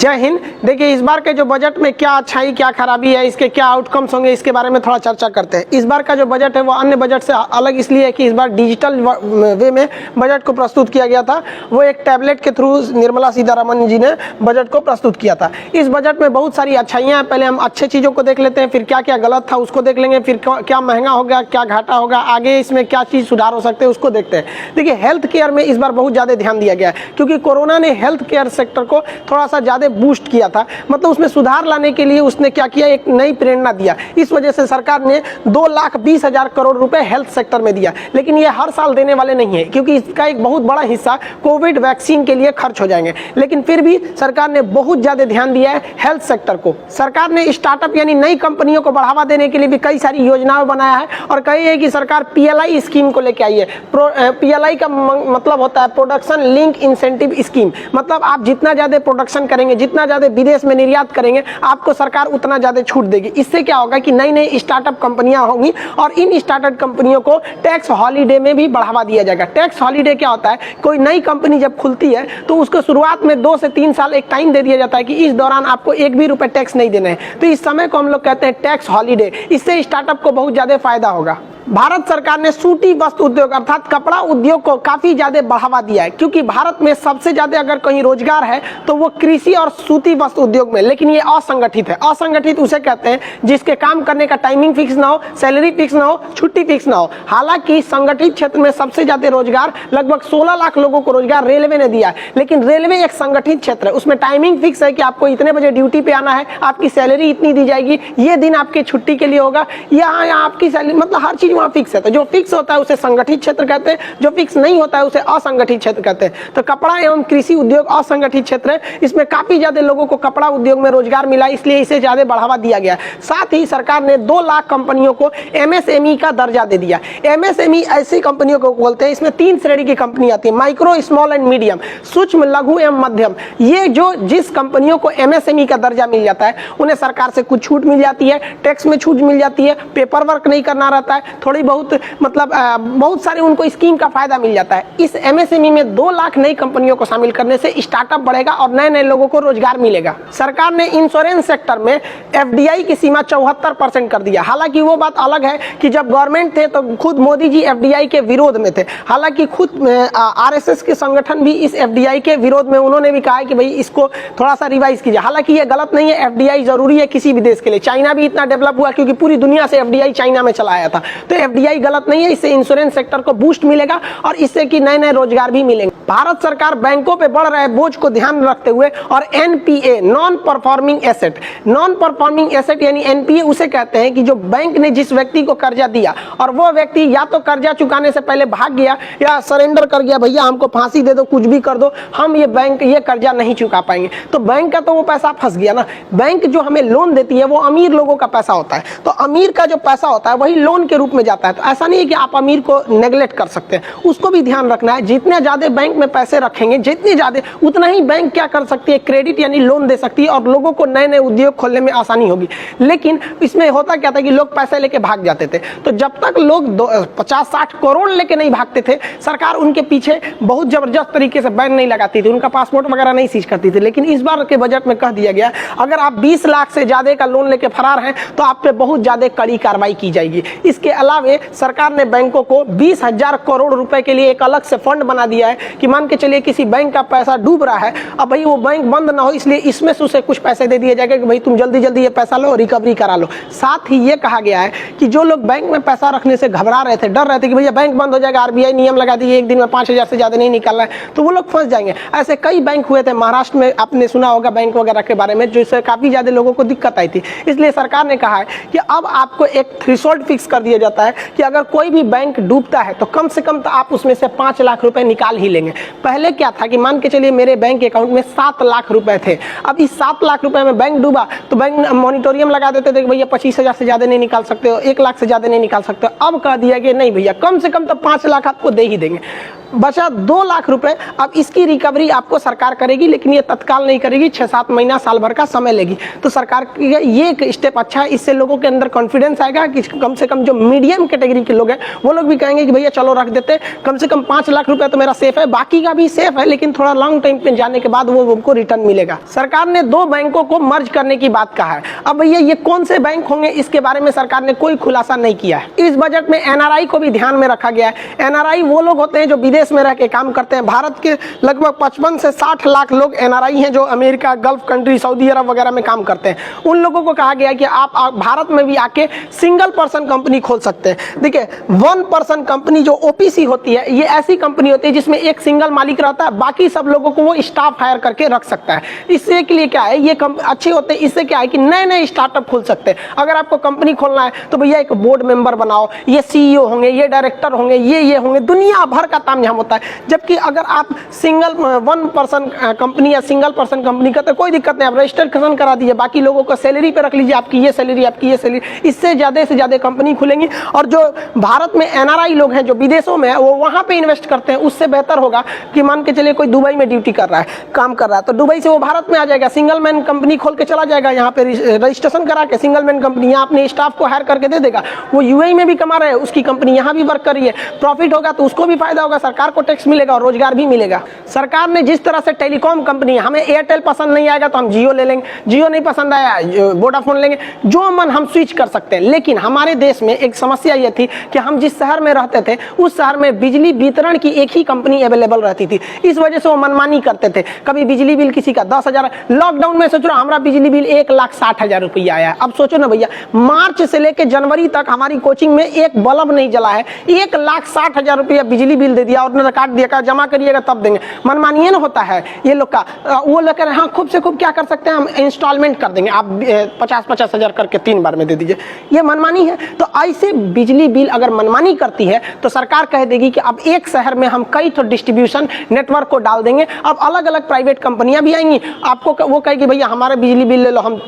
जय हिंद। देखिए, इस बार के जो बजट में क्या अच्छाई क्या खराबी है, इसके क्या आउटकम्स होंगे, इसके बारे में थोड़ा चर्चा करते हैं। इस बार का जो बजट है वो अन्य बजट से अलग इसलिए है कि इस बार डिजिटल वे में बजट को प्रस्तुत किया गया था। वो एक टैबलेट के थ्रू निर्मला सीतारमण जी ने बजट को प्रस्तुत किया था। इस बजट में बहुत सारी अच्छाइयाँ हैं। पहले हम अच्छे चीज़ों को देख लेते हैं, फिर क्या क्या गलत था उसको देख लेंगे, फिर क्या महंगा होगा, क्या घाटा होगा, आगे इसमें क्या चीज़ सुधार हो सकते हैं उसको देखते हैं। देखिए, हेल्थ केयर में इस बार बहुत ज़्यादा ध्यान दिया गया है क्योंकि कोरोना ने हेल्थ केयर सेक्टर को थोड़ा सा ज़्यादा बूस्ट किया था। मतलब उसमें सुधार लाने के लिए उसने क्या किया, एक नई प्रेरणा दिया। इस वजह से सरकार ने 2,20,000 करोड़ रुपए हेल्थ सेक्टर में दिया। लेकिन ये हर साल देने वाले नहीं है क्योंकि इसका एक बहुत बड़ा हिस्सा कोविड वैक्सीन के लिए खर्च हो जाएंगे। लेकिन फिर भी सरकार ने बहुत ज्यादा ध्यान दिया है हेल्थ सेक्टर को। सरकार ने स्टार्टअप यानी नई कंपनियों को बढ़ावा देने के लिए भी कई सारी योजनाएं बनाया है और कही है कि सरकार PLI स्कीम को लेकर आई है। PLI का मतलब होता है प्रोडक्शन लिंक इंसेंटिव स्कीम। मतलब आप जितना ज्यादा प्रोडक्शन करेंगे, जितना ज्यादा विदेश में निर्यात करेंगे, आपको सरकार उतना ज्यादा छूट देगी। इससे क्या होगा कि नई नई स्टार्टअप कंपनियां होंगी और इन स्टार्टअप कंपनियों को टैक्स हॉलीडे में भी बढ़ावा दिया जाएगा। टैक्स हॉलीडे क्या होता है, कोई नई कंपनी जब खुलती है तो उसको शुरुआत में 2 से 3 साल एक टाइम दे दिया जाता है कि इस दौरान आपको एक भी रुपए टैक्स नहीं देना है। तो इस समय को हम लोग कहते हैं टैक्स हॉलीडे। इससे स्टार्टअप को बहुत ज्यादा फायदा होगा। भारत सरकार ने सूती वस्त्र उद्योग अर्थात कपड़ा उद्योग को काफी ज्यादा बढ़ावा दिया है क्योंकि भारत में सबसे ज्यादा अगर कहीं रोजगार है तो वो कृषि और सूती वस्त्र उद्योग में। लेकिन ये असंगठित है। असंगठित उसे कहते हैं जिसके काम करने का टाइमिंग फिक्स ना हो, सैलरी फिक्स ना हो, छुट्टी फिक्स ना हो। हालांकि संगठित क्षेत्र में सबसे ज्यादा रोजगार लगभग 16 लाख लोगों को रोजगार रेलवे ने दिया है। लेकिन रेलवे एक संगठित क्षेत्र है, उसमें टाइमिंग फिक्स है कि आपको इतने बजे ड्यूटी पे आना है, आपकी सैलरी इतनी दी जाएगी, ये दिन आपके छुट्टी के लिए होगा, यहाँ आपकी सैलरी, मतलब हर चीज वहाँ फिक्स है। तो जो फिक्स होता है उसे संगठित क्षेत्र कहते हैं, जो फिक्स नहीं होता है उसे असंगठित क्षेत्र कहते हैं। तो कपड़ा एवं कृषि उद्योग असंगठित क्षेत्र है। इसमें काफी ज्यादा लोगों को कपड़ा उद्योग में रोजगार मिला, इसलिए इसे ज्यादा बढ़ावा दिया गया। साथ ही सरकार ने 2 लाख कंपनियों को MSME का दर्जा दे दिया। MSME ऐसी कंपनियों को बोलते हैं, इसमें 3 श्रेणी की कंपनी आती है, माइक्रो, स्मॉल एंड मीडियम, सूक्ष्म, लघु एवं मध्यम। ये जिस कंपनियों को MSME का दर्जा मिल जाता है उन्हें सरकार से कुछ छूट मिल जाती है, टैक्स में छूट मिल जाती है, पेपर वर्क नहीं करना रहता है, थोड़ी बहुत मतलब बहुत सारे उनको स्कीम का फायदा मिल जाता है। इस MSME में 2 लाख नई कंपनियों को शामिल करने से स्टार्टअप बढ़ेगा और नए नए लोगों को रोजगार मिलेगा। सरकार ने इंश्योरेंस सेक्टर में FDI की सीमा 74% कर दिया। हालांकि वो बात अलग है कि जब गवर्नमेंट थे तो खुद मोदी जी FDI के विरोध में थे। हालांकि खुद RSS के संगठन भी इस FDI के विरोध में, उन्होंने भी कहा है कि भाई इसको थोड़ा सा रिवाइज कीजिए। हालांकि ये गलत नहीं है, FDI जरूरी है किसी भी देश के लिए। चाइना भी इतना डेवलप हुआ क्योंकि पूरी दुनिया से FDI चाइना में चला आया था। तो FDI गलत नहीं है, इससे इंश्योरेंस सेक्टर को बूस्ट मिलेगा और इससे कि नए नए रोजगार भी मिलेंगे। भारत सरकार बैंकों पे बढ़ रहे बोझ को ध्यान में रखते हुए और NPA non performing asset, non performing asset यानी NPA उसे कहते हैं कि जो बैंक ने जिस व्यक्ति को कर्जा दिया और वो व्यक्ति या तो कर्जा चुकाने से पहले भाग गया या सरेंडर कर गया, भैया हमको फांसी दे दो, कुछ भी कर दो, हम ये कर्जा नहीं चुका पाएंगे, तो बैंक का तो वो पैसा फंस गया ना। बैंक जो हमें लोन देती है वो अमीर लोगों का पैसा होता है, तो अमीर का जो पैसा होता है वही लोन के रूप में जाता है। तो ऐसा नहीं है कि आप अमीर को नेग्लेक्ट कर सकते हैं, उसको भी ध्यान रखना है। जितने ज्यादा बैंक में पैसे रखेंगे, जितने ज्यादा उतना ही बैंक क्या कर सकती है, क्रेडिट यानी लोन दे सकती है और लोगों को नए नए उद्योग खोलने में आसानी होगी। लेकिन इसमें होता क्या था कि लोग पैसे लेके भाग जाते थे। तो जब तक लोग 50-60 करोड़ लेके नहीं भागते थे, सरकार उनके पीछे बहुत जबरदस्त तरीके से बैन नहीं लगाती थी, उनका पासपोर्ट वगैरह नहीं सीज करती थी। लेकिन इस बार के बजट में कह दिया गया अगर आप 20 लाख से ज्यादा का लोन लेके फरार हैं तो आप पे बहुत ज्यादा कड़ी कार्रवाई की जाएगी। इसके अलावा सरकार ने बैंकों को 20,000 करोड़ रुपए के लिए एक अलग से फंड बना दिया है कि मान के चलिए किसी बैंक का पैसा डूब रहा है, अब भाई वो बैंक बंद ना हो इसलिए इसमें से उसे कुछ पैसे दे दिए जाएंगे कि भाई तुम जल्दी जल्दी ये पैसा लो, रिकवरी करा लो। साथ ही ये कहा गया है कि जो लोग बैंक में पैसा रखने से घबरा रहे थे, डर रहे थे कि भैया बैंक बंद हो जाएगा, RBI नियम लगा दिए एक दिन में 5,000 से ज्यादा नहीं निकालना है, तो वो लोग फंस जाएंगे। ऐसे कई बैंक हुए थे महाराष्ट्र में, आपने सुना होगा बैंक वगैरह के बारे में, जिससे काफी ज्यादा लोगों को दिक्कत आई थी। इसलिए सरकार ने कहा है कि अब आपको एक थ्रेशोल्ड फिक्स कर दिया जाता है कि अगर कोई भी बैंक डूबता है तो कम से कम तो आप उसमें से 5 लाख रुपए निकाल ही लेंगे। पहले क्या था कि मान के चलिए मेरे बैंक अकाउंट में 7 लाख रुपए थे, अब इस 7 लाख रुपए में बैंक डूबा तो बैंक मॉनिटोरियम लगा देते थे कि भैया 25,000 से ज्यादा नहीं निकाल सकते हो, 1 लाख से ज्यादा नहीं निकाल सकते हो। अब कह दिया कि नहीं भैया कम से कम तो 5 लाख आपको दे ही देंगे। बचा 2 लाख रुपए। अब इसकी रिकवरी आपको सरकार करेगी, लेकिन ये तत्काल नहीं करेगी, 6-7 महीना साल भर का समय लेगी। तो सरकार की ये एक स्टेप अच्छा है, इससे लोगों के अंदर कॉन्फिडेंस आएगा कि कम से कम जो मीडियम कैटेगरी के लोग हैं वो लोग भी कहेंगे कि भैया चलो रख देते, कम से कम 5 लाख रुपए तो मेरा सेफ है, बाकी का भी सेफ है, लेकिन थोड़ा लॉन्ग टाइम पे जाने के बाद वो उनको रिटर्न मिलेगा। सरकार ने 2 बैंकों को मर्ज करने की बात कहा है। अब भैया ये कौन से बैंक होंगे, इसके बारे में सरकार ने कोई खुलासा नहीं किया है। इस बजट में एनआरआई को भी ध्यान में रखा गया है। एनआरआई वो लोग होते हैं जो विदेश में रह के काम करते हैं। भारत के लगभग 55 से 60 लाख लोग एनआरआई हैं जो अमेरिका, गल्फ कंट्री, सऊदी अरब वगैरह में काम करते हैं। उन लोगों को कहा गया है कि आप भारत में भी आके सिंगल पर्सन कंपनी खोल सकते हैं। देखिए, 1 पर्सन कंपनी जो ओपीसी होती है, ये ऐसी कंपनी होती है जिसमें एक सिंगल मालिक रहता है, बाकी सब लोगों को वो स्टाफ हायर करके रख सकता है। इससे के लिए क्या है, ये अच्छे होते हैं। इससे क्या है कि नए नए स्टार्टअप खोल सकते हैं। अगर आपको कंपनी खोलना है तो भैया एक बोर्ड मेंबर बनाओ, ये सीईओ होंगे, ये डायरेक्टर होंगे, ये होंगे, दुनिया भर का तामझाम होता है। जबकि अगर आप सिंगल 1 पर्सन कंपनी या सिंगल पर्सन कंपनी करते कोई दिक्कत नहीं, आप रजिस्ट्रेशन करा दीजिए, बाकी लोगों को सैलरी पे रख लीजिए, आपकी ये सैलरी, आपकी ये सैलरी, इससे ज्यादा से ज्यादा कंपनी खुलेंगी। और जो भारत में एनआरआई लोग हैं जो विदेशों में है, वो वहां पे इन्वेस्ट करते हैं। उससे बेहतर होगा कि मान के चलिए कोई दुबई में ड्यूटी कर रहा है, काम कर रहा है, तो दुबई से वो भारत में आ जाएगा, सिंगल मैन कंपनी खोल के चला जाएगा, यहाँ पे रजिस्ट्रेशन करा के सिंगल मैन कंपनी यहाँ अपने स्टाफ को हायर करके दे देगा। वो यूएई में भी कमा रहे हैं, उसकी कंपनी यहाँ भी वर्क कर रही है, प्रॉफिट होगा तो उसको भी फायदा होगा, सरकार को टैक्स मिलेगा और रोजगार भी मिलेगा। सरकार ने जिस तरह से टेलीकॉम कंपनी, हमें एयरटेल पसंद नहीं आएगा तो हम जियो ले लेंगे, जियो नहीं पसंद आया वोडाफोन लेंगे, जो मन हम स्विच कर सकते हैं। लेकिन हमारे देश में एक समस्या यह थी कि हम जिस शहर में रहते थे उस शहर में बिजली वितरण की एक ही कंपनी अवेलेबल रहती थी। इस वजह से वो मनमानी करते थे। कभी बिजली बिल किसी का 10,000, लॉकडाउन में सोच रहा हमारा बिजली बिल 1,60,000 रुपया आया। अब सोचो ना भैया, मार्च से लेकर जनवरी तक हमारी कोचिंग में एक बल्ब नहीं जला है, 1,60,000 रुपया बिजली बिल दे दिया और उन्होंने काट दिया, जमा करिएगा तब देंगे। मनमानी न होता है ये लोग का। वो लोग कह रहे हैं हाँ खूब से खूब क्या कर सकते हैं, हम इंस्टॉलमेंट कर देंगे, आप 50-50 हजार करके 3 बार में दे दीजिए। ये मनमानी है। तो ऐसे बिजली बिल अगर मनमानी करती है तो सरकार कह देगी कि अब एक शहर में हम कई तो डिस्ट्रीब्यूशन नेटवर्क को डाल देंगे। अब अलग अलग प्राइवेट कंपनियां भी आएंगी, आपको वो कहेगी भैया हमारे बिजली बिल ले लो, हम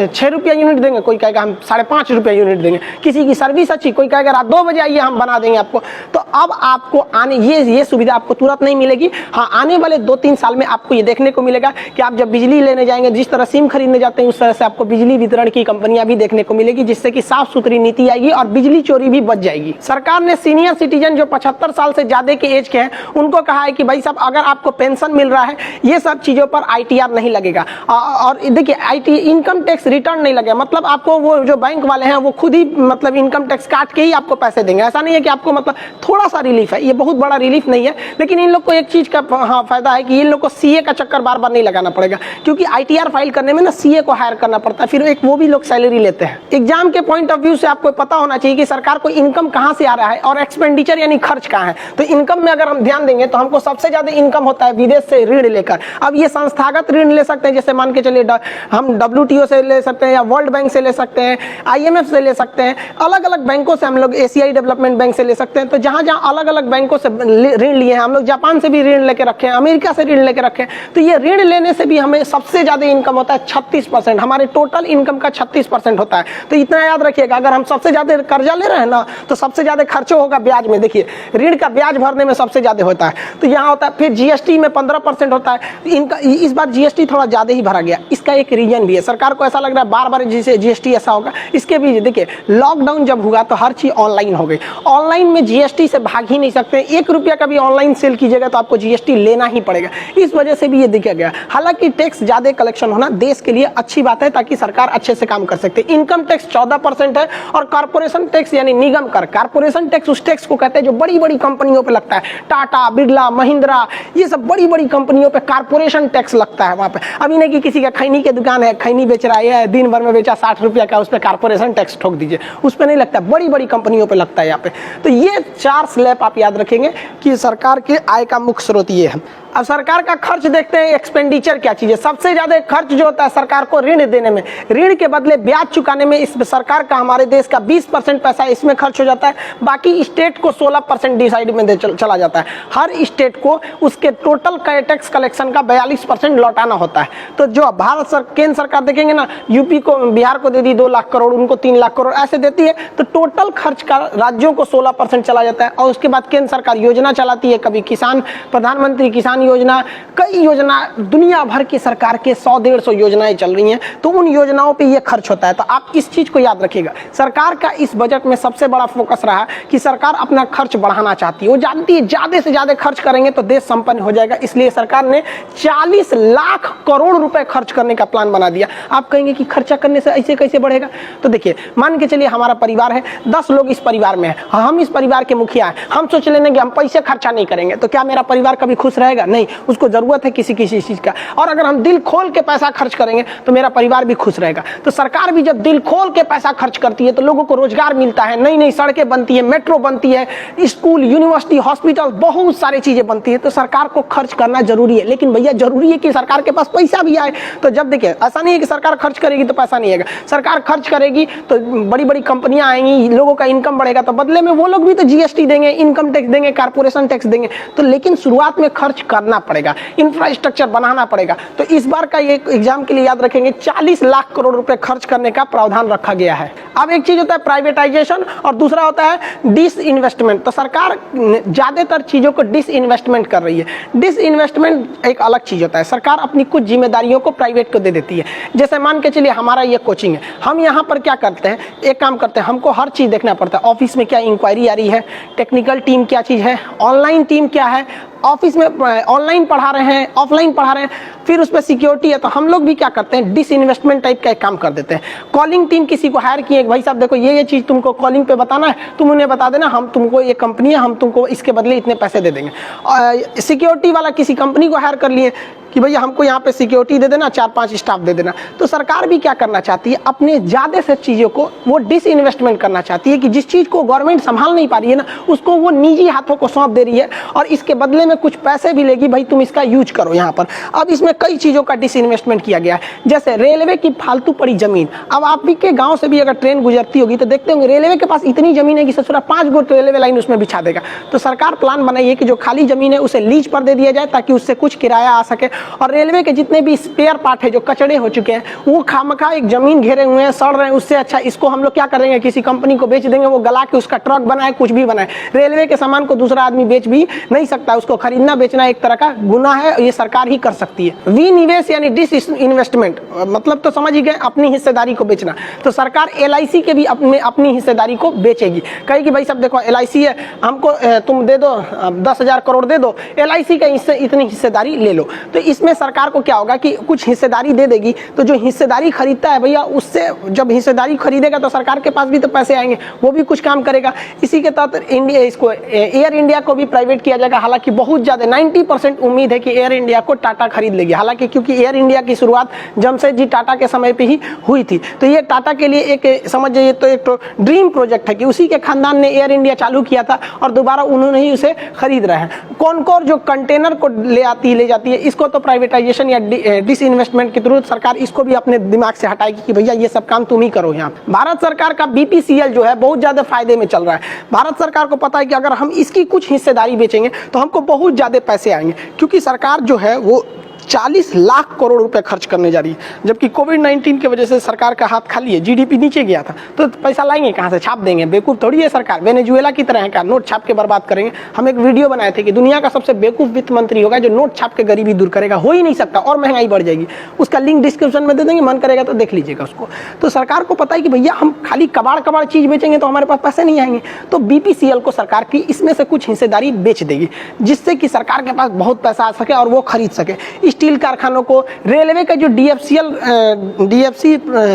6 रुपया यूनिट देंगे, कोई कहेगा हम 5.5 रुपया यूनिट देंगे, किसी की सर्विस अच्छी, कोई कहेगा रात 2 बजे आइए हम बना देंगे आपको। तो अब आपको आने ये सुविधा आपको तुरंत नहीं मिलेगी। हाँ, आने वाले 2-3 साल में आपको ये देखने को मिलेगा कि आप जब बिजली लेने जाएंगे, जिस तरह सिम खरीदने जाते हैं उस तरह से आपको बिजली वितरण की कंपनियां भी देखने को मिलेगी, जिससे कि साफ सुथरी नीति आएगी और बिजली चोरी भी बच जाएगी। सरकार ने सीनियर सिटीजन जो 75 साल से ज्यादा के एज के हैं उनको कहा है कि भाई साहब अगर आपको पेंशन मिल रहा है, ये सब चीजों पर आईटीआर नहीं लगेगा। और देखिए आईटी इनकम टैक्स रिटर्न नहीं लगेगा, मतलब आपको वो जो बैंक वाले हैं वो खुद ही मतलब इनकम टैक्स काट के ही आपको पैसे देंगे। ऐसा नहीं है कि आपको मतलब थोड़ा सा रिलीफ है, ये बहुत बड़ा रिलीफ नहीं है। लेकिन इन लोग को एक चीज का हाँ फायदा है कि इन लोग को सीए का चक्कर बार बार नहीं लगाना पड़ेगा, क्योंकि आईटीआर फाइल करने में ना सीए को हायर करना पड़ता है, फिर एक वो भी लोग सैलरी लेते हैं। एग्जाम के पॉइंट ऑफ व्यू से आपको पता होना चाहिए कि सरकार को इनकम कहां से आ रहा है और एक्सपेंडिचर यानी खर्च कहां है। तो इनकम में अगर हम ध्यान देंगे तो हमको सबसे ज्यादा इनकम होता है विदेश से ऋण लेकर। अब ये संस्थागत ऋण ले सकते हैं, जैसे मान के चलिए हम डब्ल्यूटीओ से ले सकते हैं या वर्ल्ड बैंक से ले सकते हैं, आईएमएफ से ले सकते हैं, अलग अलग बैंकों से हम लोग एशियाई डेवलपमेंट बैंक से ले सकते हैं। तो जहां जहां अलग अलग बैंकों से ऋण लिए हैं, हम लोग जापान से भी ऋण लेके रखे हैं, अमेरिका से ऋण लेके रखे हैं, तो ये ऋण लेने से भी हमें सबसे ज्यादा इनकम होता है 36%, हमारे टोटल इनकम का 36% होता है। तो इतना याद रखिएगा, अगर हम सबसे ज्यादा कर्जा ले रहे हैं ना तो सबसे ज्यादा खर्चो होगा ब्याज में। देखिए ऋण का ब्याज भरने में सबसे ज्यादा होता है, तो यहाँ होता है। फिर जीएसटी में 15% होता है, इनका इस बार जीएसटी थोड़ा ज्यादा ही भरा गया। इसका एक रीजन भी है, सरकार को ऐसा लग रहा है बार बार जिसे जीएसटी ऐसा होगा, इसके भी देखिए लॉकडाउन जब हुआ तो हर चीज ऑनलाइन हो गई। ऑनलाइन में जीएसटी से भाग ही नहीं सकते, 1 रुपया का भी ऑनलाइन सेल कीजिएगा तो आपको जीएसटी लेना ही पड़ेगा। इस वजह से भी ये देखा गया। हालांकि टैक्स ज्यादा कलेक्शन होना देश के लिए अच्छी बात है, ताकि सरकार अच्छे से काम कर सकते। इनकम टैक्स 14% है और कॉर्पोरेशन टैक्स यानी निगम कर, कॉर्पोरेशन टैक्स उस टैक्स को कहते हैं जो बड़ी बड़ी कंपनियों पे लगता है। टाटा, बिरला, महिंद्रा, ये सब बड़ी बड़ी कंपनियों पे कॉर्पोरेशन टैक्स लगता है वहां पे। अभी नहीं कि किसी का खैनी की दुकान है, खैनी बेच रहा है, दिन भर में बेचा 60 रुपया का, उस पर कॉर्पोरेशन टैक्स ठोक दीजिए, उस पर नहीं लगता, बड़ी बड़ी कंपनियों पे लगता है यहाँ पे। तो ये 4 स्लैब आप याद रखेंगे कि सरकार के आय का मुख्य स्रोत ये है। अब सरकार का खर्च देखते हैं, एक्सपेंडिचर क्या चीज है। सबसे ज्यादा खर्च जो होता है सरकार को ऋण देने में, ऋण के बदले ब्याज चुकाने में इस सरकार का, हमारे देश का 20% पैसा इसमें खर्च हो जाता है। बाकी स्टेट को 16% डिसाइड में चला जाता है। हर स्टेट को उसके टोटल टैक्स कलेक्शन का 42% लौटाना होता है। तो जो भारत केंद्र सरकार देखेंगे ना, यूपी को, बिहार को दे दी 2 लाख करोड़, उनको 3 लाख करोड़ ऐसे देती है, तो टोटल खर्च का राज्यों को 16% चला जाता है। और उसके बाद केंद्र सरकार योजना योजना चलाती है, कभी किसान प्रधानमंत्री किसान योजना, कई योजना दुनिया भर की सरकार के 100-150 योजनाएं चल रही हैं, तो उन योजनाओं पे ये खर्च होता है। तो आप इस चीज को याद रखिएगा, सरकार का इस बजट में सबसे बड़ा फोकस रहा कि सरकार अपना खर्च बढ़ाना चाहती है। वो जानती है ज्यादा से ज्यादा खर्च करेंगे तो देश संपन्न हो जाएगा, इसलिए सरकार ने 40 लाख करोड़ रुपए खर्च करने का प्लान बना दिया। आप कहेंगे कि खर्चा करने से ऐसे कैसे बढ़ेगा, तो देखिए मान के चलिए हमारा परिवार है, 10 लोग इस परिवार में है, हम इस परिवार के मुखिया हैं, हम सोच लेंगे कि हम पैसे खर्चा नहीं करेंगे, तो क्या मेरा परिवार कभी खुश रहेगा? नहीं, उसको जरूरत है किसी किसी चीज का। और अगर हम दिल खोल के पैसा खर्च करेंगे तो मेरा परिवार भी खुश रहेगा। तो सरकार भी जब दिल खोल के पैसा खर्च करती है तो लोगों को रोजगार मिलता है, नई नई सड़कें बनती है, मेट्रो बनती है, स्कूल, यूनिवर्सिटी, हॉस्पिटल, बहुत सारी चीजें बनती है। तो सरकार को खर्च करना जरूरी है, लेकिन भैया जरूरी है कि सरकार के पास पैसा भी आए। तो जब देखिए ऐसा नहीं है कि सरकार खर्च करेगी तो पैसा नहीं आएगा, सरकार खर्च करेगी तो बड़ी बड़ी कंपनियां आएंगी, लोगों का इनकम बढ़ेगा, तो बदले में वो लोग भी तो जीएसटी देंगे, इनकम टैक्स देंगे, कारपोरेशन टैक्स देंगे। तो लेकिन शुरुआत में खर्च करना पड़ेगा, इंफ्रास्ट्रक्चर बनाना पड़ेगा। तो इस बार का ये एग्जाम के लिए याद रखेंगे 40 लाख करोड़ रुपए खर्च करने का प्रावधान रखा गया है। अब एक चीज होता है प्राइवेटाइजेशन और दूसरा होता है डिसइन्वेस्टमेंट। तो सरकार ज्यादातर चीजों को डिसइन्वेस्टमेंट कर रही है। डिसइन्वेस्टमेंट एक अलग चीज होता है, सरकार अपनी कुछ जिम्मेदारियों को प्राइवेट को दे देती है। जैसे मान के चलिए हमारा ये कोचिंग है, हम यहाँ पर क्या करते हैं, एक काम करते हैं, हमको हर चीज देखना पड़ता है, ऑफिस में क्या इंक्वायरी आ रही है, टेक्निकल टीम क्या चीज है, ऑनलाइन टीम क्या है, ऑफिस में ऑनलाइन पढ़ा रहे हैं, ऑफलाइन पढ़ा रहे हैं, फिर उस पर सिक्योरिटी है। तो हम लोग भी क्या करते हैं, डिसइन्वेस्टमेंट टाइप का एक काम कर देते हैं। कॉलिंग टीम किसी को हायर किए, भाई साहब देखो ये चीज तुमको कॉलिंग पे बताना है, तुम उन्हें बता देना, हम तुमको ये कंपनी है, हम तुमको इसके बदले इतने पैसे दे देंगे। सिक्योरिटी वाला किसी कंपनी को हायर कर लिए कि भैया हमको यहाँ पे सिक्योरिटी दे देना, 4-5 स्टाफ दे देना। तो सरकार भी क्या करना चाहती है, अपने ज्यादा से चीजों को वो डिसइन्वेस्टमेंट करना चाहती है कि जिस चीज को गवर्नमेंट संभाल नहीं पा रही है ना, उसको वो निजी हाथों को सौंप दे रही है और इसके बदले में कुछ पैसे भी लेगी, भाई तुम इसका यूज करो यहाँ पर। अब इसमें कई चीजों का डिसइन्वेस्टमेंट किया गया है, जैसे रेलवे की फालतू पड़ी जमीन। अब आप भी के गाँव से भी अगर ट्रेन गुजरती होगी तो देखते होंगे रेलवे के पास इतनी जमीन है कि ससुरा 5 गो रेलवे लाइन उसमें बिछा देगा। तो सरकार प्लान बनाई है कि जो खाली जमीन है उसे लीज पर दे दिया जाए ताकि उससे कुछ किराया आ सके। और रेलवे के जितने भी स्पेयर पार्ट है जो कचड़े हो चुके हैं, वो खामखा एक जमीन घेरे हुए हैं, सड़ रहे हैं, उससे अच्छा इसको हम लोग क्या करेंगे, किसी कंपनी को बेच देंगे, वो गला के उसका ट्रक बनाए, कुछ भी बनाए। रेलवे के सामान को दूसरा आदमी बेच भी नहीं सकता, उसको खरीदना बेचना एक तरह का गुनाह है, ये सरकार ही कर सकती है। विनिवेश यानी डिसइन्वेस्टमेंट, मतलब तो समझ ही गए, अपनी हिस्सेदारी को बेचना। तो सरकार LIC के भी अपनी हिस्सेदारी को बेचेगी, कहेगी भाई सब देखो LIC है, हमको तुम दे दो 10,000 करोड़ दे दो, LIC का इससे इतनी हिस्सेदारी ले लो। तो इसमें सरकार को क्या होगा कि कुछ हिस्सेदारी दे देगी, तो जो हिस्सेदारी खरीदता है भैया, उससे जब हिस्सेदारी खरीदेगा तो सरकार के पास भी तो पैसे आएंगे, वो भी कुछ काम करेगा। इसी के तहत एयर इंडिया को भी प्राइवेट किया जाएगा। हालांकि बहुत ज्यादा 90% उम्मीद है कि एयर इंडिया को टाटा खरीद लेगी, हालांकि क्योंकि एयर इंडिया की शुरुआत जमशेदजी टाटा के समय पे ही हुई थी। तो ये टाटा के लिए एक समझ जाइए तो एक तो ड्रीम प्रोजेक्ट है कि उसी के खानदान ने एयर इंडिया चालू किया था और दोबारा उन्होंने ही उसे खरीद रहे हैं। कौन जो कंटेनर को ले जाती है, इसको तो प्राइवेटाइजेशन या डिसइन्वेस्टमेंट के थ्रू सरकार इसको भी अपने दिमाग से हटाएगी कि भैया ये सब काम तुम ही करो। यहाँ भारत सरकार का BPCL जो है बहुत ज्यादा फायदे में चल रहा है। भारत सरकार को पता है कि अगर हम इसकी कुछ हिस्सेदारी बेचेंगे तो हमको बहुत ज्यादा पैसे आएंगे, क्योंकि सरकार जो है वो 40 लाख करोड़ रुपए खर्च करने जा रही है, जबकि कोविड-19 की वजह से सरकार का हाथ खाली है, GDP नीचे गया था, तो पैसा लाएंगे कहाँ से, छाप देंगे। बेवकूफ थोड़ी है सरकार, वेनेजुएला की तरह है का, नोट छाप के बर्बाद करेंगे। हम एक वीडियो बनाए थे कि दुनिया का सबसे बेवकूफ वित्त मंत्री होगा जो नोट छाप के गरीबी दूर करेगा, हो ही नहीं सकता और महंगाई बढ़ जाएगी। उसका लिंक डिस्क्रिप्शन में दे देंगे, मन करेगा तो देख लीजिएगा उसको। तो सरकार को पता है कि भैया हम खाली कबाड़ चीज बेचेंगे तो हमारे पास पैसे नहीं आएंगे, तो BPCL को सरकार की इसमें से कुछ हिस्सेदारी बेच देगी, जिससे कि सरकार के पास बहुत पैसा आ सके और वो खरीद सके। स्टील कारखानों को, रेलवे का जो DFC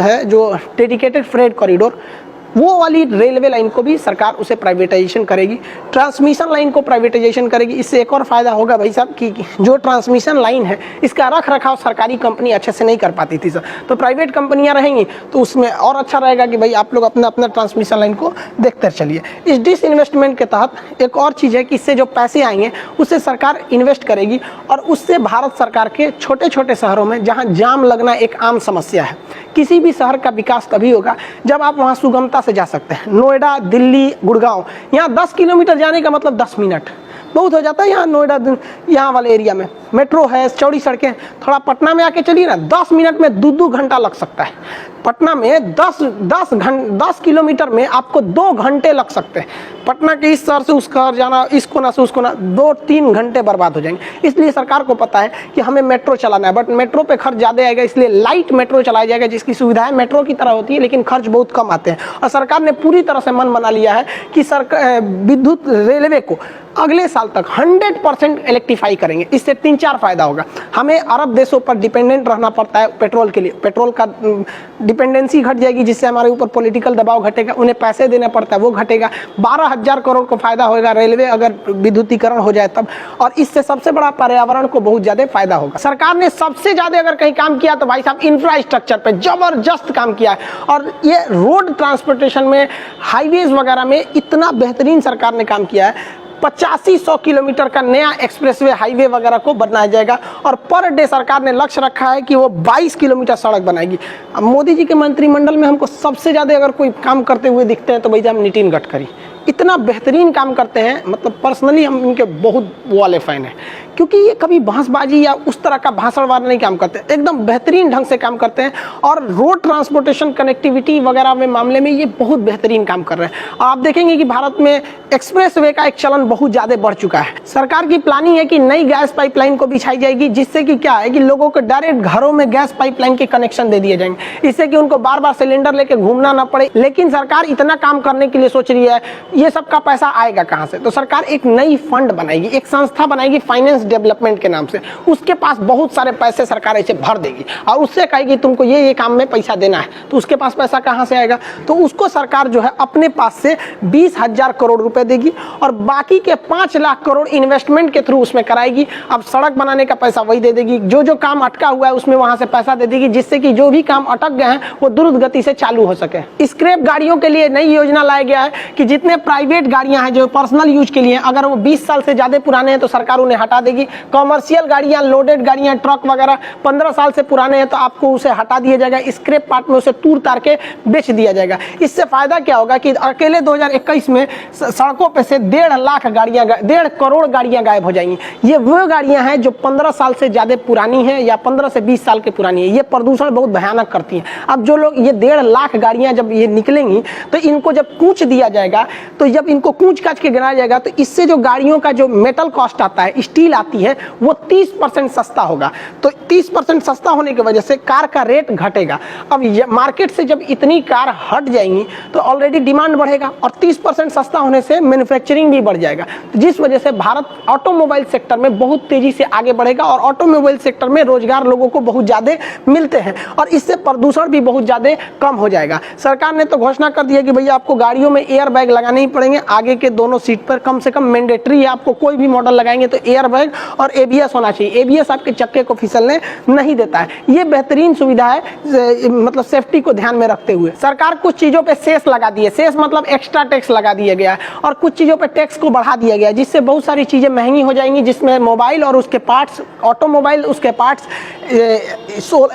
है, जो डेडिकेटेड फ्रेट कॉरिडोर, वो वाली रेलवे लाइन को भी सरकार उसे प्राइवेटाइजेशन करेगी। ट्रांसमिशन लाइन को प्राइवेटाइजेशन करेगी। इससे एक और फायदा होगा भाई साहब कि जो ट्रांसमिशन लाइन है इसका रख रखाव सरकारी कंपनी अच्छे से नहीं कर पाती थी सर, तो प्राइवेट कंपनियां रहेंगी तो उसमें और अच्छा रहेगा कि भाई आप लोग अपना अपना ट्रांसमिशन लाइन को देखते चलिए। इस डिसइन्वेस्टमेंट के तहत एक और चीज़ है कि इससे जो पैसे आएंगे उससे सरकार इन्वेस्ट करेगी और उससे भारत सरकार के छोटे छोटे शहरों में जहाँ जाम लगना एक आम समस्या है, किसी भी शहर का विकास तभी होगा जब आप वहाँ सुगमता से जा सकते हैं। नोएडा, दिल्ली, गुड़गांव, यहाँ 10 किलोमीटर जाने का मतलब 10 मिनट, बहुत हो जाता है यहाँ नोएडा यहाँ वाले एरिया में। मेट्रो है, चौड़ी सड़कें, थोड़ा पटना में आके चलिए ना 10 मिनट में 2-2 घंटा लग सकता है। पटना में 10 किलोमीटर में आपको 2 घंटे लग सकते हैं। पटना के इस शहर से उस शहर जाना, इस कोना से उस कोना 2-3 घंटे बर्बाद हो जाएंगे। इसलिए सरकार को पता है कि हमें मेट्रो चलाना है, बट मेट्रो पे खर्च ज़्यादा आएगा, इसलिए लाइट मेट्रो चलाया जाएगा जिसकी सुविधाएं मेट्रो की तरह होती है लेकिन खर्च बहुत कम आते हैं। और सरकार ने पूरी तरह से मन बना लिया है कि विद्युत रेलवे को अगले साल तक 100% इलेक्ट्रीफाई करेंगे। इससे 3-4 फायदा होगा। हमें अरब देशों पर डिपेंडेंट रहना पड़ता है पेट्रोल के लिए, पेट्रोल का डिपेंडेंसी घट जाएगी जिससे हमारे ऊपर पॉलिटिकल दबाव घटेगा, उन्हें पैसे देना पड़ता है वो घटेगा। 12,000 करोड़ को फायदा होगा रेलवे अगर विद्युतीकरण हो जाए तब, और इससे सबसे बड़ा पर्यावरण को बहुत ज्यादा फायदा होगा। सरकार ने सबसे ज्यादा अगर कहीं काम किया तो भाई साहब इंफ्रास्ट्रक्चर पे जबरदस्त काम किया है। और ये रोड ट्रांसपोर्टेशन में, हाईवेज वगैरह में इतना बेहतरीन सरकार ने काम किया है। 85-100 किलोमीटर का नया एक्सप्रेसवे हाईवे वगैरह को बनाया जाएगा और पर डे सरकार ने लक्ष्य रखा है कि वो 22 किलोमीटर सड़क बनाएगी। अब मोदी जी के मंत्रिमंडल में हमको सबसे ज़्यादा अगर कोई काम करते हुए दिखते हैं तो भाई साहब नितिन गडकरी इतना बेहतरीन काम करते हैं, मतलब पर्सनली हम इनके बहुत वाले फ़ैन हैं, क्योंकि ये कभी बहसबाजी या उस तरह का भाषणवार नहीं काम करते, एकदम बेहतरीन ढंग से काम करते हैं। और रोड ट्रांसपोर्टेशन कनेक्टिविटी वगैरह में मामले में ये बहुत बेहतरीन काम कर रहे हैं। आप देखेंगे कि भारत में एक्सप्रेसवे का एक चलन बहुत ज़्यादा बढ़ चुका है। सरकार की प्लानिंग है कि नई गैस पाइपलाइन को बिछाई जाएगी, जिससे कि क्या है कि लोगों को डायरेक्ट घरों में गैस पाइपलाइन के कनेक्शन दे दिए जाएंगे, इससे कि उनको बार बार सिलेंडर लेके घूमना ना पड़े। लेकिन सरकार इतना काम करने के लिए सोच रही है, ये सब का पैसा आएगा कहां से? तो सरकार एक नई फंड बनाएगी, एक संस्था बनाएगी फाइनेंस डेवलपमेंट के नाम से। उसके पास बहुत सारे पैसे सरकार ऐसे भर देगी और उससे कहेगी तुमको ये काम में पैसा देना है। तो उसके पास पैसा कहां से आएगा? तो उसको सरकार जो है अपने पास से 20,000 करोड़ रुपए देगी और बाकी के 5 लाख करोड़ इन्वेस्टमेंट के थ्रू उसमें कराएगी। अब सड़क बनाने का पैसा वही दे देगी, जो काम अटका हुआ है उसमें वहां से पैसा दे देगी, जिससे कि जो भी काम अटक गए हैं वो द्रुत गति से चालू हो सके। स्क्रैप गाड़ियों के लिए नई योजना लाया गया है कि जितने प्राइवेट गाड़ियां हैं जो पर्सनल यूज के लिए, अगर वो 20 साल से ज्यादा पुराने हैं तो सरकार उन्हें हटा देगी। कॉमर्शियल गाड़ियां, लोडेड गाड़ियां, ट्रक वगैरह 15 साल से पुराने हैं तो आपको उसे हटा दिया जाएगा, स्क्रैप पार्ट में उसे तूर तार के बेच दिया जाएगा। इससे फायदा क्या होगा कि अकेले 2021 में सड़कों पे से 1.5 करोड़ गाड़ियां गायब हो जाएंगी। ये वो गाड़ियां हैं जो 15 साल से ज्यादा पुरानी है या 15 से 20 साल की पुरानी है। ये प्रदूषण बहुत भयानक करती है। अब जो लोग ये 1.5 लाख गाड़ियां जब ये निकलेंगी तो इनको जब कूच दिया जाएगा, तो जब इनको कूच काच के गिराया जाएगा तो इससे जो गाड़ियों का जो मेटल कॉस्ट आता है, स्टील आती है, वो 30% सस्ता होगा। तो 30% सस्ता होने की वजह से कार का रेट घटेगा। अब मार्केट से जब इतनी कार हट जाएंगी तो ऑलरेडी डिमांड बढ़ेगा और 30% सस्ता होने से मैन्युफैक्चरिंग भी बढ़ जाएगा, जिस वजह से भारत ऑटोमोबाइल सेक्टर में बहुत तेजी से आगे बढ़ेगा और ऑटोमोबाइल सेक्टर में रोजगार लोगों को बहुत ज्यादा मिलते हैं और इससे प्रदूषण भी बहुत ज्यादा कम हो जाएगा। सरकार ने तो घोषणा कर दी है कि भैया आपको गाड़ियों में एयर बैग लगाने ही पड़ेंगे, आगे के दोनों सीट पर कम से कम मैंडेटरी है। आपको कोई भी मॉडल लगाएंगे तो एयर बैग और एबीएस होना चाहिए। एबीएस आपके चक्के को फिसलने नहीं देता है। ये बेहतरीन सुविधा है, मतलब सेफ्टी को ध्यान में रखते हुए। सरकार कुछ चीजों पे सेस लगा दिए, सेस मतलब एक्स्ट्रा टैक्स लगा दिया गया है और कुछ चीजों पे टैक्स को बढ़ा दिया गया है, जिससे बहुत सारी चीजें महंगी हो जाएंगी, जिसमें मोबाइल और उसके पार्ट्स, ऑटोमोबाइल उसके पार्ट्स,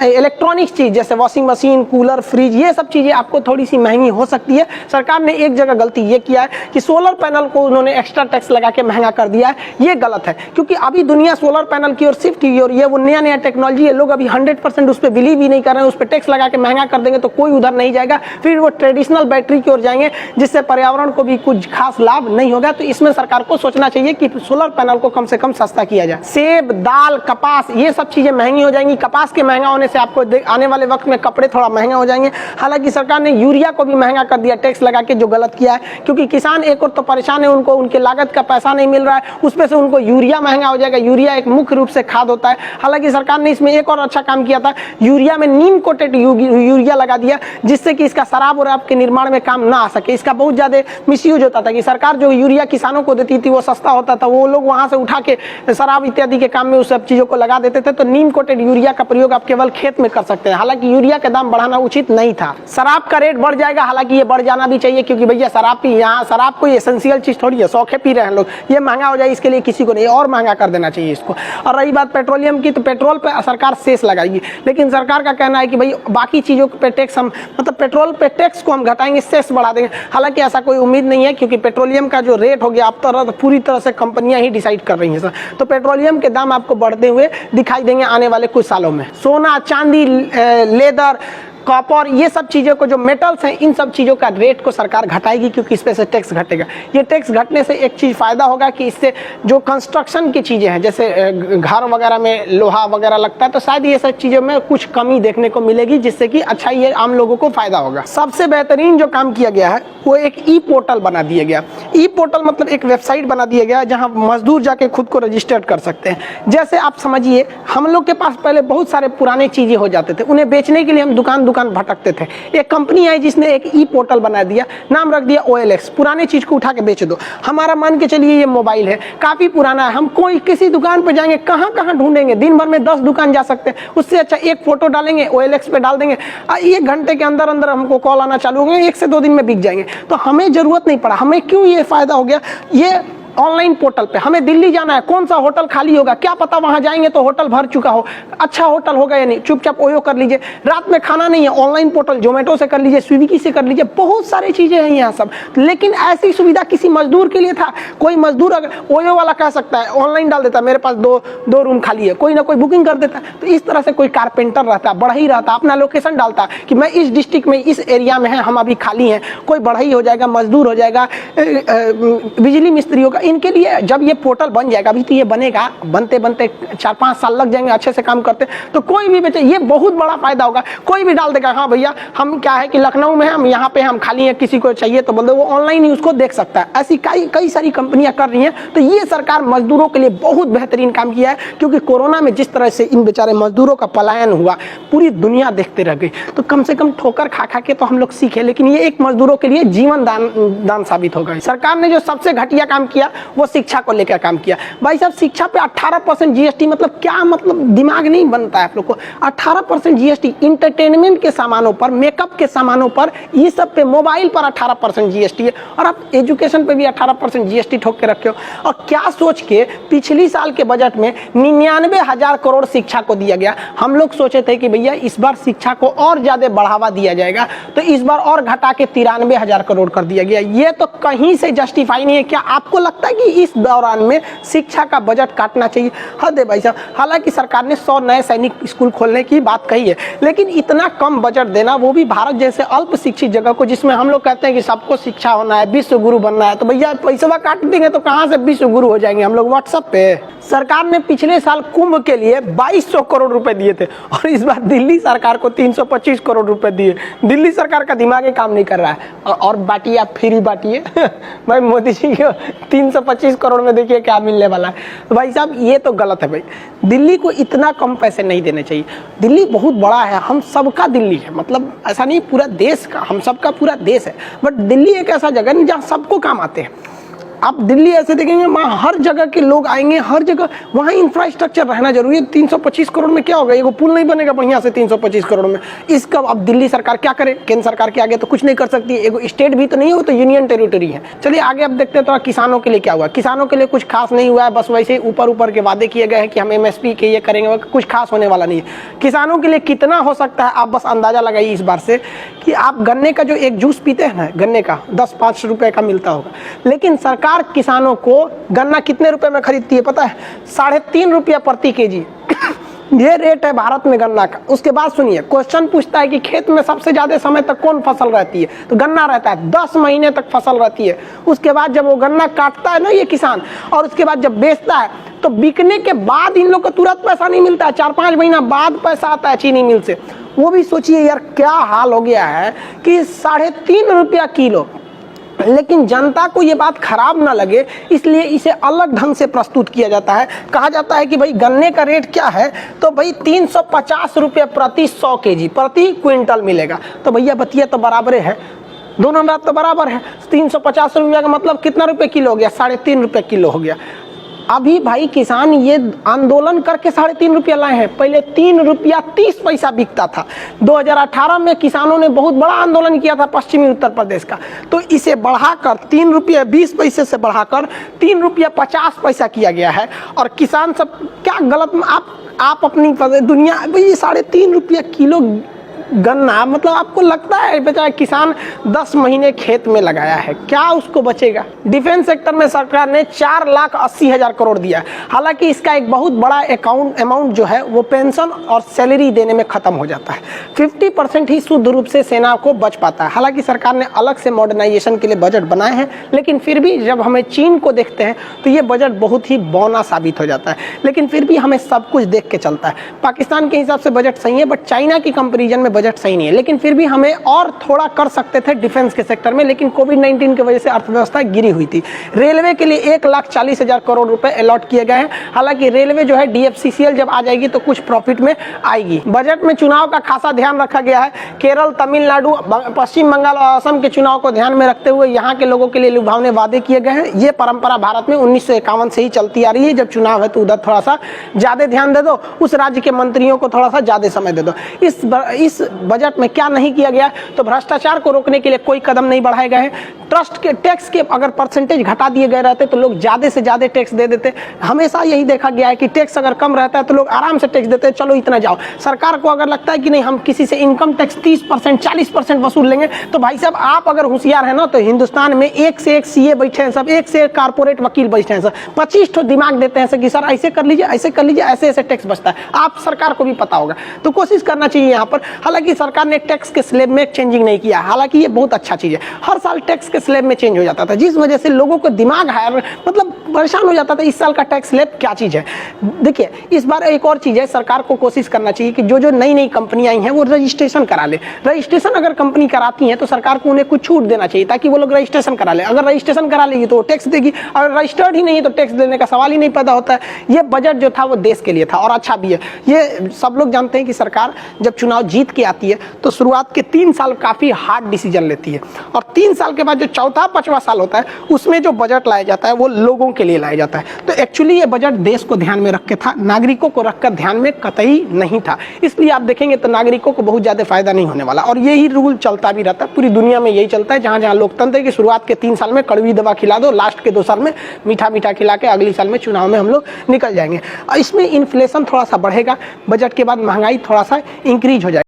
इलेक्ट्रॉनिक्स चीज जैसे वॉशिंग मशीन, कूलर, फ्रिज, ये सब चीजें आपको थोड़ी सी महंगी हो सकती है। सरकार ने एक जगह गलती ये किया है कि सोलर पैनल को उन्होंने एक्स्ट्रा टैक्स लगा के महंगा कर दिया है। ये गलत है, क्योंकि अभी दुनिया सोलर पैनल की ओर शिफ्ट की और ये वो नया टेक्नोलॉजी है। लोग अभी 100% उस पर बिलीव ही नहीं कर रहे हैं। उस पर टैक्स लगा के महंगा कर देंगे तो कोई उधर नहीं जाएगा, फिर वो ट्रेडिशनल बैटरी की ओर जाएंगे, जिससे पर्यावरण को भी कुछ खास लाभ नहीं होगा। तो इसमें सरकार को सोचना चाहिए कि सोलर पैनल को कम से कम सस्ता किया जाए। सेब, दाल, कपास, ये सब चीजें महंगी हो जाएंगी। कपास के महंगा होने से आपको आने वाले वक्त में कपड़े थोड़ा महंगा हो जाएंगे। हालांकि सरकार ने यूरिया को भी महंगा कर दिया टैक्स लगा के, जो गलत किया है, क्योंकि किसान एक और तो परेशान है, उनको उनके लागत का पैसा नहीं मिल रहा है, उसमें से उनको यूरिया महंगा हो जाएगा। यूरिया एक मुख्य रूप से खाद होता है। हालांकि सरकार ने इसमें एक और अच्छा काम किया था, यूरिया में नीम कोटेड यूरिया लगा दिया, जिससे कि इसका शराब और आपके निर्माण में काम ना आ सके। इसका बहुत ज्यादा मिसयूज होता था कि सरकार जो यूरिया किसानों को देती थी वो सस्ता होता था, वो लोग वहां से उठा के शराब इत्यादि के काम में उस सब चीजों को लगा देते थे। तो नीम कोटेड यूरिया का प्रयोग आप केवल खेत में कर सकते हैं। हालांकि यूरिया का दाम बढ़ाना उचित नहीं था। शराब का रेट बढ़ जाएगा, हालांकि ये बढ़ जाना भी चाहिए, क्योंकि भैया शराब कोई एसेंशियल चीज थोड़ी है, शौक है पी रहे हैं लोग। ये महंगा हो जाए इसके लिए किसी को नहीं, और महंगा कर देना चाहिए इसको। और रही बात पेट्रोलियम की, तो पेट्रोल पे सरकार सेस लगाएगी, लेकिन सरकार का कहना है कि भाई बाकी चीज़ों पे टैक्स हम, मतलब पेट्रोल पे टैक्स को हम घटाएंगे, सेस बढ़ा देंगे। हालांकि ऐसा कोई उम्मीद नहीं है, क्योंकि पेट्रोलियम का जो रेट हो गया अब तो पूरी तरह से कंपनियां ही डिसाइड कर रही हैं सर। तो पेट्रोलियम के दाम आपको बढ़ते हुए दिखाई देंगे आने वाले कुछ सालों में। सोना, चांदी, लेदर, कॉपर, ये सब चीज़ों को, जो मेटल्स हैं, इन सब चीज़ों का रेट को सरकार घटाएगी, क्योंकि इस पे से टैक्स घटेगा। ये टैक्स घटने से एक चीज़ फ़ायदा होगा कि इससे जो कंस्ट्रक्शन की चीज़ें हैं, जैसे घर वगैरह में लोहा वगैरह लगता है, तो शायद ये सब चीज़ों में कुछ कमी देखने को मिलेगी, जिससे कि अच्छा ये आम लोगों को फ़ायदा होगा। सबसे बेहतरीन जो काम किया गया है वो एक ई पोर्टल बना दिया गया। ई पोर्टल मतलब एक वेबसाइट बना दिया गया जहाँ मजदूर जाके खुद को रजिस्टर्ड कर सकते हैं। जैसे आप समझिए, हम लोग के पास पहले बहुत सारे पुराने चीज़ें हो जाते थे, उन्हें बेचने के लिए हम दुकान भटकते थे। एक कंपनी आई जिसने एक ई पोर्टल बना दिया, नाम रख दिया OLX। पुराने चीज को उठा के बेच दो। हमारा मान के चलिए ये मोबाइल है, काफी पुराना है, हम कोई किसी दुकान पर जाएंगे, कहाँ कहाँ ढूंढेंगे, दिन भर में 10 दुकान जा सकते हैं। उससे अच्छा एक फोटो डालेंगे, OLX पे डाल देंगे, 1 घंटे के अंदर अंदर हमको कॉल आना चालू हो गए, 1 से 2 दिन में बिक जाएंगे। तो हमें जरूरत नहीं पड़ा। हमें क्यों ये फायदा हो गया? ये ऑनलाइन पोर्टल पे हमें दिल्ली जाना है, कौन सा होटल खाली होगा, क्या पता वहां जाएंगे तो होटल भर चुका हो, अच्छा होटल होगा या नहीं, चुपचाप ओयो कर लीजिए। रात में खाना नहीं है, ऑनलाइन पोर्टल जोमेटो से कर लीजिए, स्विगी से कर लीजिए, बहुत सारी चीजें हैं यहाँ सब। लेकिन ऐसी सुविधा किसी मजदूर के लिए था? कोई मजदूर अगर ओयो वाला कह सकता है, ऑनलाइन डाल देता है मेरे पास दो रूम खाली है, कोई ना कोई बुकिंग कर देता है। तो इस तरह से कोई कारपेंटर रहता, बढ़ई रहता, अपना लोकेशन डालता कि मैं इस डिस्ट्रिक्ट में, इस एरिया में है, हम अभी खाली हैं, कोई बढ़ई हो जाएगा, मजदूर हो जाएगा, बिजली मिस्त्री होगा, इनके लिए जब ये पोर्टल बन जाएगा, अभी तो ये बनेगा, बनते बनते 4-5 साल लग जाएंगे अच्छे से काम करते, तो कोई भी बेचे, ये बहुत बड़ा फायदा होगा। कोई भी डाल देगा, हाँ भैया हम क्या है कि लखनऊ में हम यहाँ पे हम खाली हैं, किसी को चाहिए तो बोल दो, वो ऑनलाइन ही उसको देख सकता है। ऐसी कई सारी कंपनियां कर रही हैं। तो ये सरकार मजदूरों के लिए बहुत बेहतरीन काम किया है, क्योंकि कोरोना में जिस तरह से इन बेचारे मजदूरों का पलायन हुआ, पूरी दुनिया देखते रह गई। तो कम से कम ठोकर खा खा के तो हम लोग सीखे, लेकिन ये एक मजदूरों के लिए जीवन दान साबित होगा। सरकार ने जो सबसे घटिया काम किया वो शिक्षा को लेकर काम किया। भाई साहब, शिक्षा पे 18% GST, मतलब क्या, मतलब दिमाग नहीं बनता है आप लोग को। 18% GST इंटरटेनमेंट के सामानों पर, मेकअप के सामानों पर, ये सब पे, मोबाइल पर 18% GST है, और आप एजुकेशन पे भी 18% GST ठोक के रखे हो। और क्या सोच के पिछली साल के बजट में 99,000 करोड़ शिक्षा को दिया गया। हम लोग सोचे थे कि भैया इस बार शिक्षा को और ज्यादा बढ़ावा दिया जाएगा, तो इस बार और घटा के 93,000 करोड़ कर दिया गया। ये तो कहीं से जस्टिफाई नहीं है। क्या आपको लगता है कि इस दौरान में शिक्षा का बजट काटना चाहिए? हद है भाई साहब। हालांकि सरकार ने 100 नए सैनिक स्कूल खोलने की बात कही है, लेकिन इतना कम बजट देना, वो भी भारत जैसे अल्प शिक्षित जगह को, जिसमें हम लोग कहते हैं कि सबको शिक्षा होना है, विश्व गुरु बनना है, तो भैया पैसा काट देंगे तो कहां से विश्व गुरु हो जाएंगे हम लोग व्हाट्सएप पे। सरकार ने पिछले साल कुंभ के लिए 2200 करोड़ रुपए दिए थे, और इस बार दिल्ली सरकार को 325 करोड़ रुपए दिए। दिल्ली सरकार का दिमाग ही काम नहीं कर रहा है। और बांटिए, आप फ्री बांटिए भाई मोदी जी को 325 करोड़ में देखिए क्या मिलने वाला है। तो भाई साहब ये तो गलत है भाई। दिल्ली को इतना कम पैसे नहीं देने चाहिए। दिल्ली बहुत बड़ा है, हम सबका दिल्ली है, मतलब ऐसा नहीं पूरा देश का, हम सबका पूरा देश है, बट दिल्ली एक ऐसा जगह नहीं जहाँ सबको काम आते हैं। आप दिल्ली ऐसे देखेंगे, वहाँ हर जगह के लोग आएंगे, हर जगह वहाँ इंफ्रास्ट्रक्चर रहना जरूरी है। 325 करोड़ में क्या होगा? एगो पुल नहीं बनेगा बढ़िया से 325 करोड़ में। इसका अब दिल्ली सरकार क्या करे? केंद्र सरकार के आगे तो कुछ नहीं कर सकती। एगो स्टेट भी तो नहीं हो, तो यूनियन टेरिटरी है। चलिए आगे अब देखते हैं तो किसानों के लिए क्या हुआ। किसानों के लिए कुछ खास नहीं हुआ है, बस वैसे ऊपर के वादे किए गए हैं कि हम MSP के ये करेंगे, कुछ खास होने वाला नहीं है। किसानों के लिए कितना हो सकता है आप बस अंदाजा लगाइए इस बार से, कि आप गन्ने का जो एक जूस पीते हैं ना, गन्ने का 10-5 रुपए का मिलता होगा, लेकिन सरकार किसानों को गन्ना कितने रुपए में खरीदती है पता है? 3.5 रुपया प्रति केजी ये रेट है भारत में गन्ना का। उसके बाद सुनिए, क्वेश्चन पूछता है कि खेत में सबसे ज्यादा समय तक कौन फसल रहती है, तो गन्ना रहता है। 10 महीने तक फसल रहती है। उसके बाद जब वो गन्ना काटता है ना ये किसान, और उसके बाद जब बेचता है, तो बिकने के बाद इन लोग को तुरंत पैसा नहीं मिलता है, 4-5 महीना बाद पैसा आता है चीनी मिल से। वो भी सोचिए यार क्या हाल हो गया है कि 3.5 रुपया किलो। लेकिन जनता को ये बात खराब ना लगे, इसलिए इसे अलग ढंग से प्रस्तुत किया जाता है। कहा जाता है कि भाई गन्ने का रेट क्या है, तो भाई 350 रुपये प्रति 100 केजी प्रति क्विंटल मिलेगा। तो भैया बतिया तो बराबर है, दोनों बात तो बराबर है। 350 रुपया का मतलब कितना रुपये किलो हो गया? 3.5 रुपये किलो हो गया। अभी भाई किसान ये आंदोलन करके 3.5 रुपया लाए हैं। पहले 3 रुपया 30 पैसा बिकता था। 2018 में किसानों ने बहुत बड़ा आंदोलन किया था पश्चिमी उत्तर प्रदेश का, तो इसे बढ़ाकर 3 रुपया 20 पैसे से बढ़ाकर 3 रुपया 50 पैसा किया गया है। और किसान सब क्या गलत, आप अपनी दुनिया भाई, ये 3.5 रुपया किलो गन्ना, मतलब आपको लगता है बेचारा किसान 10 महीने खेत में लगाया है, क्या उसको बचेगा। डिफेंस सेक्टर में सरकार ने 4,80,000 करोड़ दिया। हालांकि इसका एक बहुत बड़ा अमाउंट जो है वो पेंशन और सैलरी देने में खत्म हो जाता है। 50% ही शुद्ध रूप से सेना को बच पाता है। हालांकि सरकार ने अलग से मॉडर्नाइजेशन के लिए बजट बनाए हैं, लेकिन फिर भी जब हमें चीन को देखते हैं तो ये बजट बहुत ही बौना साबित हो जाता है। लेकिन फिर भी हमें सब कुछ देख के चलता है। पाकिस्तान के हिसाब से बजट सही है, बट चाइना की कंपेरिजन में बजट सही नहीं है। लेकिन फिर भी हमें और थोड़ा कर सकते थे डिफेंस के सेक्टर में, लेकिन कोविड-19 की वजह से अर्थव्यवस्था गिरी हुई थी। रेलवे के लिए 1,40,000 करोड़ रुपए अलॉट किए गए हैं। हालांकि रेलवे जो है DFCCL जब आ जाएगी तो कुछ प्रॉफिट में आएगी। बजट में चुनाव का खासा ध्यान रखा गया है। केरल, तमिलनाडु, पश्चिम बंगाल और असम के चुनाव को ध्यान में रखते हुए यहाँ के लोगों के लिए लुभावने वादे किए गए हैं। ये परंपरा भारत में 1951 से ही चलती आ रही है। जब चुनाव है तो उधर थोड़ा सा ज्यादा ध्यान दे दो, उस राज्य के मंत्रियों को थोड़ा सा ज्यादा समय दे दो। इस बजट में क्या नहीं किया गया, तो भ्रष्टाचार को रोकने के लिए कोई कदम नहीं बढ़ाए गए हैं। ट्रस्ट के टैक्स के अगर परसेंटेज घटा दिए गए रहते तो लोग ज्यादा से ज्यादा टैक्स दे देते। हमेशा यही देखा गया है कि टैक्स अगर कम रहता है तो लोग आराम से टैक्स देते हैं, चलो इतना जाओ। सरकार को अगर लगता है कि नहीं हम किसी से इनकम टैक्स 30%, 40% वसूल लेंगे, तो भाई साहब आप अगर होशियार है ना तो हिंदुस्तान में एक से एक CA बैठे हैं, सब एक से एक कारपोरेट वकील बैठे हैं, सब 25 ठो दिमाग देते हैं कि सर ऐसे कर लीजिए, ऐसे कर लीजिए, ऐसे ऐसे टैक्स बचता है। आप सरकार को भी पता होगा, तो कोशिश करना चाहिए यहाँ पर। हालांकि सरकार ने टैक्स के स्लैब में चेंजिंग नहीं किया, हालांकि ये बहुत अच्छा चीज है। हर साल टैक्स के स्लैब में चेंज हो जाता था, जिस वजह से लोगों को दिमाग मतलब परेशान हो जाता था इस साल का टैक्स स्लैब क्या चीज है। देखिए इस बार एक और चीज है, सरकार को कोशिश करना चाहिए कि जो नई कंपनी आई हैं वो रजिस्ट्रेशन करा ले। रजिस्ट्रेशन अगर कंपनी कराती है तो सरकार को उन्हें कुछ छूट देना चाहिए ताकि वो लोग रजिस्ट्रेशन करा ले। अगर रजिस्ट्रेशन करा लेगी तो टैक्स देगी, अगर रजिस्टर्ड ही नहीं है तो टैक्स देने का सवाल ही नहीं पैदा होता है। ये बजट जो था वो देश के लिए था और अच्छा भी है। ये सब लोग जानते हैं कि सरकार जब चुनाव जीत के आती है तो शुरुआत के 3 साल काफी हार्ड डिसीजन लेती है, और 3 साल के बाद जो चौथा 5वां साल होता है उसमें जो बजट लाया जाता है वो लोगों के लिए लाया जाता है। तो एक्चुअली ये बजट देश को ध्यान में रख के था, नागरिकों को रखकर ध्यान में कतई नहीं था। इसलिए आप देखेंगे तो नागरिकों को बहुत ज्यादा फायदा नहीं होने वाला, और यही रूल चलता भी रहता है। पूरी दुनिया में यही चलता है, जहां जहां लोकतंत्र की शुरुआत के 3 साल में कड़वी दवा खिला दो, लास्ट के 2 साल में मीठा मीठा खिला के अगली साल में चुनाव में हम लोग निकल जाएंगे। इसमें इन्फ्लेशन थोड़ा सा बढ़ेगा, बजट के बाद महंगाई थोड़ा सा इंक्रीज हो जाएगा।